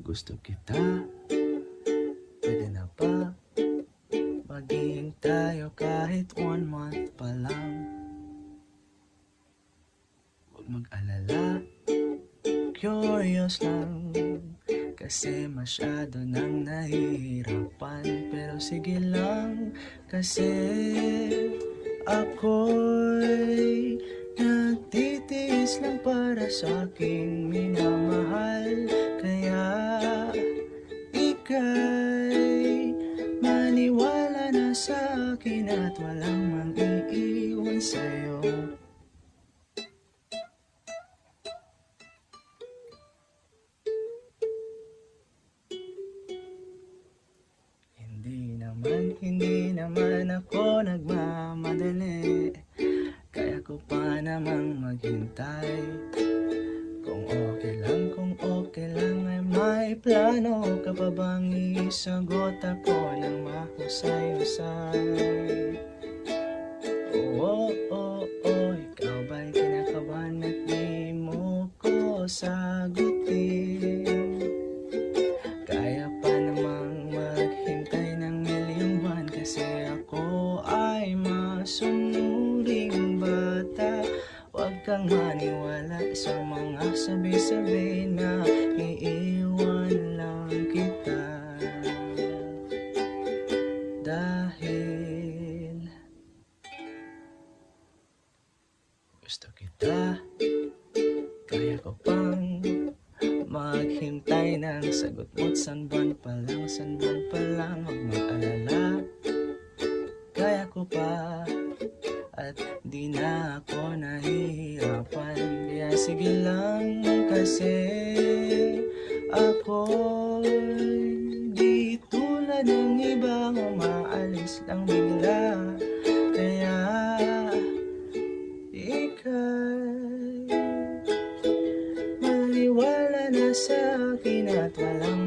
Gusto kita, pwede na ba maging tayo kahit 1 month pa lang? Huwag mag-alala, curious lang, kasi masyado nang nahihirapan. Pero sige lang, kasi ako'y nagtitiis lang para sa aking minamahal. Kaya ika'y maniwala na sa akin at walang mang-iiwan sa'yo. Hindi naman ako nagmamadali, kaya ko pa namang maghintay. Kung okay lang ay may plano ka pa bang isagot ako ng mahusay-husay? Ikaw ba'y kinakabahan at di mo ko sagutin? Kaya pa namang maghintay ng milyong buwan, kasi ako ay masunuring bata. Huwag kang maniwala sa mga sabi-sabi na iiwan lang kita. Dahil gusto kita, kaya ko pang maghintay ng sagot mo't san buwan pa lang. Huwag mag-alala, kaya ko pa at di na ako nahihirapan. Kaya sige lang, kasi ako'y di tulad ng ibang umaalis lang bigla. Kaya ika'y maniwala na sa akin at walang